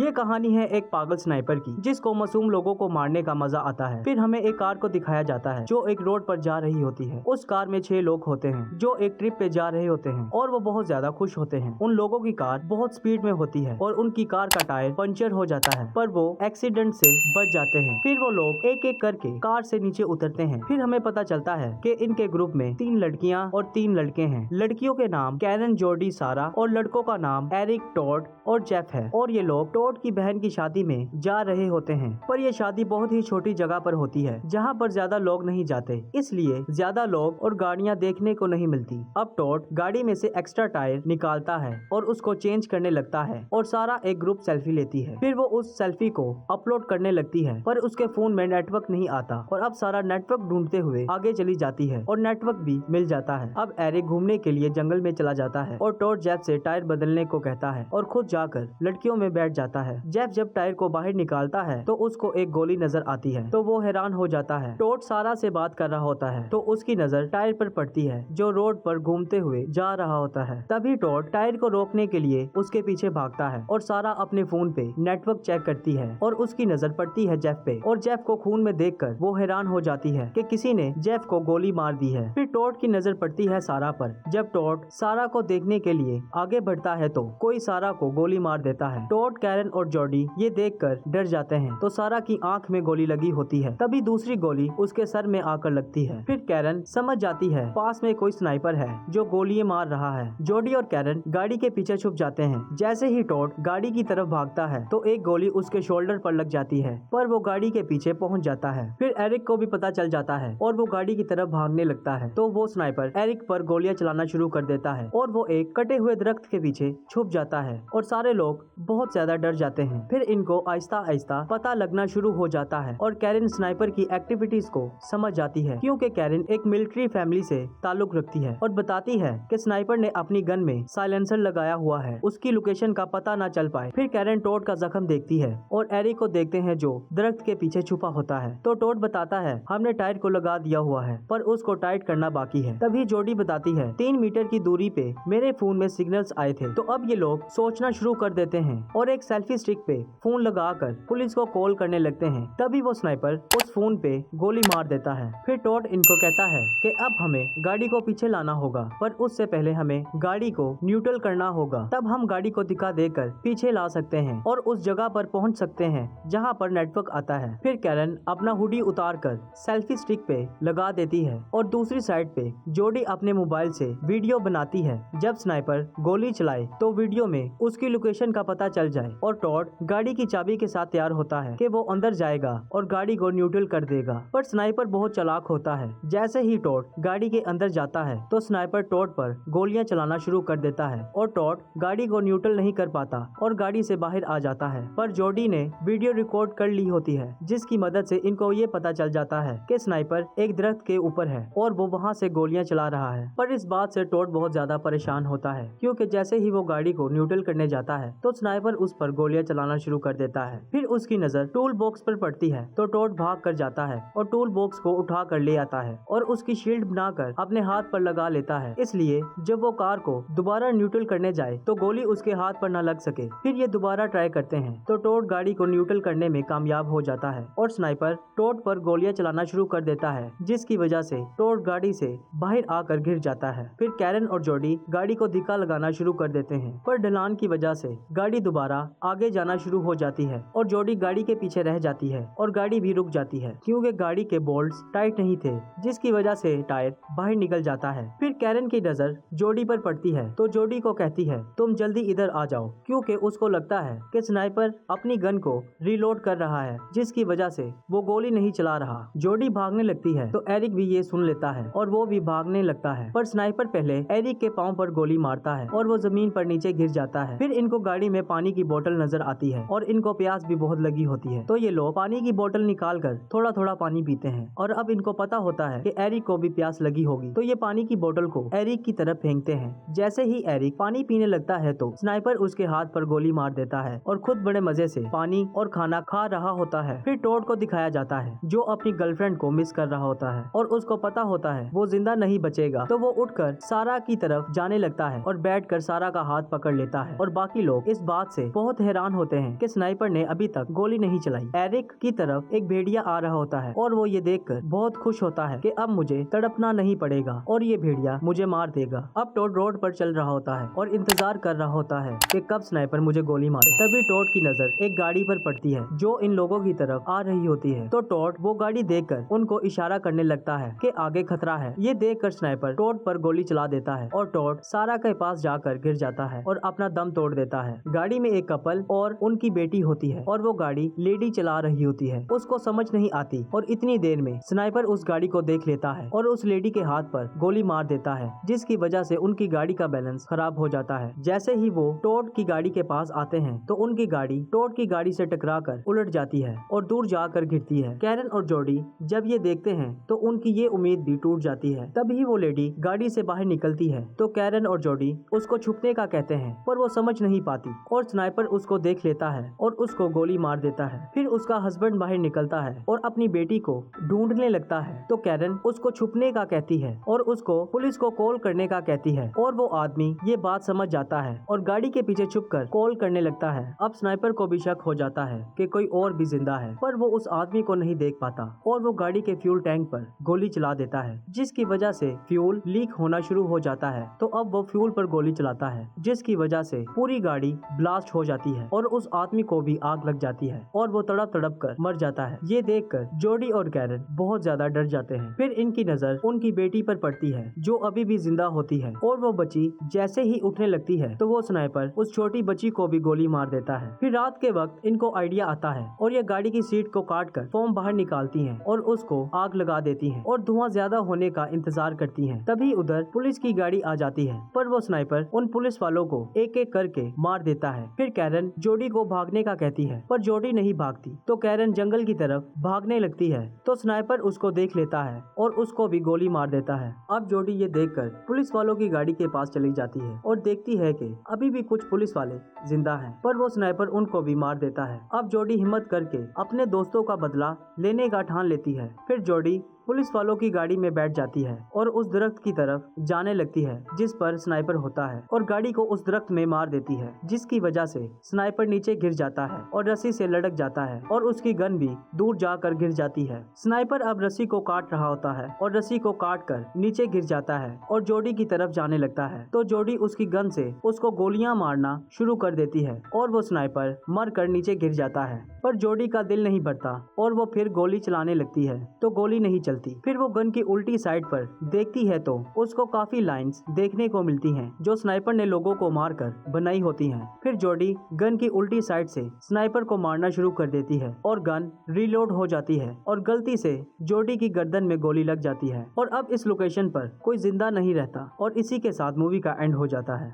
ये कहानी है एक पागल स्नाइपर की जिसको मासूम लोगों को मारने का मजा आता है। फिर हमें एक कार को दिखाया जाता है जो एक रोड पर जा रही होती है। उस कार में 6 लोग होते हैं जो एक ट्रिप पे जा रहे होते हैं और वो बहुत ज्यादा खुश होते हैं। उन लोगों की कार बहुत स्पीड में होती है और उनकी कार का टायर पंचर हो जाता है, पर वो एक्सीडेंट से बच जाते हैं। फिर वो लोग एक एक करके कार से नीचे उतरते हैं। फिर हमें पता चलता है कि इनके ग्रुप में 3 लड़कियां और 3 लड़के हैं। लड़कियों के नाम कैरन, जॉर्डी, सारा और लड़कों का नाम एरिक, टॉड और जेफ है। और ये लोग टॉड की बहन की शादी में जा रहे होते हैं, पर ये शादी बहुत ही छोटी जगह पर होती है जहाँ पर ज्यादा लोग नहीं जाते, इसलिए ज्यादा लोग और गाड़ियाँ देखने को नहीं मिलती। अब टॉड गाड़ी में से एक्स्ट्रा टायर निकालता है और उसको चेंज करने लगता है और सारा एक ग्रुप सेल्फी लेती है। फिर वो उस सेल्फी को अपलोड करने लगती है, पर उसके फोन में नेटवर्क नहीं आता और अब सारा नेटवर्क ढूंढते हुए आगे चली जाती है और नेटवर्क भी मिल जाता है। अब एरिक घूमने के लिए जंगल में चला जाता है और टॉड जेफ से टायर बदलने को कहता है और खुद जाकर लड़कियों में बैठ जाता है। जेफ जब टायर को बाहर निकालता है तो उसको एक गोली नजर आती है, तो वो हैरान हो जाता है। टॉड सारा से बात कर रहा होता है तो उसकी नजर टायर पर पड़ती है जो रोड पर घूमते हुए जा रहा होता है। तभी टॉड टायर को रोकने के लिए उसके पीछे भागता है और सारा अपने फोन पे नेटवर्क चेक करती है और उसकी नजर पड़ती है जेफ पे और जेफ को खून में देखकर वो हैरान हो जाती है कि किसी ने जेफ को गोली मार दी है। फिर टॉड की नजर पड़ती है सारा पर। जब टॉड सारा को देखने के लिए आगे बढ़ता है तो कोई सारा को गोली मार देता है। टॉड, कैरन और जॉर्डी ये देखकर डर जाते हैं तो सारा की आंख में गोली लगी होती है। तभी दूसरी गोली उसके सर में आकर लगती है। फिर कैरन समझ जाती है पास में कोई स्नाइपर है जो गोली मार रहा है। जॉर्डी और कैरन गाड़ी के पीछे छुप जाते हैं। जैसे ही टॉड गाड़ी की तरफ भागता है तो एक गोली उसके शोल्डर पर लग जाती है, पर वो गाड़ी के पीछे पहुंच जाता है। फिर एरिक को भी पता चल जाता है और वो गाड़ी की तरफ भागने लगता है, तो वो स्नाइपर एरिक पर गोलियां चलाना शुरू कर देता है और वो एक कटे हुए दरख्त के पीछे छुप जाता है और सारे लोग बहुत ज्यादा डर जाते हैं। फिर इनको आहिस्ता आहिस्ता पता लगना शुरू हो जाता है और कैरन स्नाइपर की एक्टिविटीज को समझ जाती है, क्योंकि कैरन एक मिलिट्री फैमिली से ताल्लुक रखती है और बताती है कि स्नाइपर ने अपनी गन में साइलेंसर लगाया हुआ है, उसकी लोकेशन का पता ना चल पाए। फिर कैरन टॉड का जख्म देखती है और एरिक को देखते हैं जो दरख्त के पीछे छुपा होता है, तो टॉड बताता है हमने टायर को लगा दिया हुआ है पर उसको टाइट करना बाकी है। तभी जॉर्डी बताती है 3 मीटर की दूरी पे मेरे फोन में सिग्नल्स आए थे। तो अब ये लोग सोचना शुरू कर देते हैं और एक सेल्फी स्टिक पे फोन लगाकर पुलिस को कॉल करने लगते हैं। तभी वो स्नाइपर उस फोन पे गोली मार देता है। फिर टॉड इनको कहता है कि अब हमें गाड़ी को पीछे लाना होगा, पर उससे पहले हमें गाड़ी को न्यूट्रल करना होगा, तब हम गाड़ी को दिखा देकर पीछे ला सकते हैं और उस जगह पर पहुंच सकते हैं जहां पर नेटवर्क आता है। फिर कैरन अपना हुडी उतार कर सेल्फी स्टिक पे लगा देती है और दूसरी साइड पे जॉर्डी अपने मोबाइल से वीडियो बनाती है। जब स्नाइपर गोली चलाए तो वीडियो में उसकी लोकेशन का पता चल जाए और टॉड गाड़ी की चाबी के साथ तैयार होता है कि वो अंदर जाएगा और गाड़ी को न्यूट्रल कर देगा। पर स्नाइपर बहुत चालाक होता है। जैसे ही टॉड गाड़ी के अंदर जाता है तो स्नाइपर टॉड पर गोलियां चलाना शुरू कर देता है और टॉड गाड़ी को न्यूट्रल नहीं कर पाता और गाड़ी से बाहर आ जाता है। पर जॉर्डी ने वीडियो रिकॉर्ड कर ली होती है, जिसकी मदद से इनको ये पता चल जाता है कि स्नाइपर एक दरख्त के ऊपर है और वो वहाँ से गोलियां चला रहा है। पर इस बात से टॉड बहुत ज्यादा परेशान होता है, क्योंकि जैसे ही वो गाड़ी को न्यूट्रल करने जाता है तो स्नाइपर उस पर गोलियां चलाना शुरू कर देता है। फिर उसकी नजर टूल बॉक्स पर पड़ती है तो टॉड भाग कर जाता है और टूल बॉक्स को उठा कर ले आता है और उसकी शील्ड बनाकर अपने हाथ पर लगा लेता है, इसलिए जब वो कार को दोबारा न्यूट्रल करने जाए तो गोली उसके हाथ पर न लग सके। फिर ये दोबारा ट्राई करते हैं तो टॉड गाड़ी को न्यूट्रल करने में कामयाब हो जाता है और स्नाइपर टॉड पर गोलियां चलाना शुरू कर देता है, जिसकी वजह से टॉड गाड़ी से बाहर आकर गिर जाता है। फिर कैरन और जॉर्डी गाड़ी को धक्का लगाना शुरू कर देते हैं, पर ढलान की वजह से गाड़ी दोबारा आगे जाना शुरू हो जाती है और जॉर्डी गाड़ी के पीछे रह जाती है और गाड़ी भी रुक जाती है, क्योंकि गाड़ी के बोल्ट्स टाइट नहीं थे, जिसकी वजह से टायर बाहर निकल जाता है। फिर कैरन की नजर जॉर्डी पर पड़ती है तो जॉर्डी को कहती है तुम जल्दी इधर आ जाओ, क्योंकि उसको लगता है कि स्नाइपर अपनी गन को रीलोड कर रहा है, जिसकी वजह से वो गोली नहीं चला रहा। जॉर्डी भागने लगती है तो एरिक भी ये सुन लेता है और वो भी भागने लगता है, पर स्नाइपर पहले एरिक के पाँव पर गोली मारता है और वो जमीन पर नीचे गिर जाता है। फिर इनको गाड़ी में पानी की बोतल नजर आती है और इनको प्यास भी बहुत लगी होती है, तो ये लोग पानी की बोतल निकाल कर थोड़ा थोड़ा पानी पीते हैं और अब इनको पता होता है कि एरिक को भी प्यास लगी होगी, तो ये पानी की बोतल को एरिक की तरफ फेंकते हैं। जैसे ही एरिक पानी पीने लगता है तो स्नाइपर उसके हाथ पर गोली मार देता है और खुद बड़े मजे से पानी और खाना खा रहा होता है। फिर टॉड को दिखाया जाता है जो अपनी गर्लफ्रेंड को मिस कर रहा होता है और उसको पता होता है वो जिंदा नहीं बचेगा, तो वो उठकर सारा की तरफ जाने लगता है और बैठकर सारा का हाथ पकड़ लेता है और बाकी लोग इस बात से बहुत हैरान होते हैं कि स्नाइपर ने अभी तक गोली नहीं चलाई। एरिक की तरफ एक भेड़िया आ रहा होता है और वो ये देखकर बहुत खुश होता है कि अब मुझे तड़पना नहीं पड़ेगा और ये भेड़िया मुझे मार देगा। अब टॉड रोड पर चल रहा होता है और इंतजार कर रहा होता है कि कब स्नाइपर मुझे गोली मारे। तभी टॉड की नजर एक गाड़ी पर पड़ती है जो इन लोगों की तरफ आ रही होती है। तो टॉड वो गाड़ी देखकर उनको इशारा करने लगता है कि आगे खतरा है। ये देखकर स्नाइपर टॉड पर गोली चला देता है और टॉड सारा के पास जाकर गिर जाता है और अपना दम तोड़ देता है। गाड़ी में एक कपल और उनकी बेटी होती है और वो गाड़ी लेडी चला रही होती है। उसको समझ नहीं आती और इतनी देर में स्नाइपर उस गाड़ी को देख लेता है और उस लेडी के हाथ पर गोली मार देता है, जिसकी वजह से उनकी गाड़ी का बैलेंस खराब हो जाता है। जैसे ही वो टॉड की गाड़ी के पास आते हैं तो उनकी गाड़ी टॉड की गाड़ी से टकराकर उलट जाती है और दूर जाकर गिरती है। कैरन और जोडी जब ये देखते हैं तो उनकी ये उम्मीद भी टूट जाती है। तभी वो लेडी गाड़ी से बाहर निकलती है तो कैरन और जोडी उसको छुपने का कहते हैं, पर वो समझ नहीं पाती और स्नाइपर उसको देख लेता है और उसको गोली मार देता है। फिर उसका हस्बैंड बाहर निकलता है और अपनी बेटी को ढूंढने लगता है तो कैरन उसको छुपने का कहती है और उसको पुलिस को कॉल करने का कहती है और वो आदमी ये बात समझ जाता है और गाड़ी के पीछे छुपकर कॉल करने लगता है। अब स्नाइपर को भी शक हो जाता है कि कोई और भी जिंदा है, पर वो उस आदमी को नहीं देख पाता और वो गाड़ी के फ्यूल टैंक पर गोली चला देता है, जिसकी वजह से फ्यूल लीक होना शुरू हो जाता है। तो अब वो फ्यूल पर गोली चलाता है, जिसकी वजह से पूरी गाड़ी ब्लास्ट हो जाती है और उस आदमी को भी आग लग जाती है और वो तड़प तड़प कर मर जाता है। ये देखकर जोडी और कैरन बहुत ज्यादा डर जाते हैं। फिर इनकी नजर उनकी बेटी पर पड़ती है जो अभी भी जिंदा होती है और वो बच्ची जैसे ही उठने लगती है तो वो स्नाइपर उस छोटी बच्ची को भी गोली मार देता है। फिर रात के वक्त इनको आइडिया आता है और ये गाड़ी की सीट को काट कर फोम बाहर निकालती हैं और उसको आग लगा देती हैं और धुआं ज्यादा होने का इंतजार करती हैं। तभी उधर पुलिस की गाड़ी आ जाती है, पर वो स्नाइपर उन पुलिस वालों को एक एक करके मार देता है। फिर कैरन जोडी को भागने का कहती है, पर जोडी नहीं भागती तो कैरन जंगल की तरफ भागने लगती है तो स्नाइपर उसको देख लेता है और उसको भी गोली मार देता है। अब जोडी ये देखकर पुलिस वालों की गाड़ी के पास चली जाती है और देखती है कि अभी भी कुछ पुलिस वाले जिंदा हैं, पर वो स्नाइपर उनको भी मार देता है। अब जोडी हिम्मत करके अपने दोस्तों का बदला लेने का ठान लेती है। फिर जोडी पुलिस वालों की गाड़ी में बैठ जाती है और उस दरख्त की तरफ जाने लगती है जिस पर स्नाइपर होता है और गाड़ी को उस दरख्त में मार देती है, जिसकी वजह से स्नाइपर नीचे गिर जाता है और रस्सी से लटक जाता है और उसकी गन भी दूर जाकर गिर जाती है। स्नाइपर अब रस्सी को काट रहा होता है और रस्सी को काट कर नीचे गिर जाता है और जोडी की तरफ जाने लगता है तो जोडी उसकी गन से उसको गोलियां मारना शुरू कर देती है और वो स्नाइपर मर कर नीचे गिर जाता है। पर जोडी का दिल नहीं भरता और वो फिर गोली चलाने लगती है तो गोली नहीं चलती। फिर वो गन की उल्टी साइड पर देखती है तो उसको काफी लाइंस देखने को मिलती हैं जो स्नाइपर ने लोगों को मारकर बनाई होती हैं। फिर जोडी गन की उल्टी साइड से स्नाइपर को मारना शुरू कर देती है और गन रीलोड हो जाती है और गलती से जोडी की गर्दन में गोली लग जाती है और अब इस लोकेशन पर कोई जिंदा नहीं रहता और इसी के साथ मूवी का एंड हो जाता है।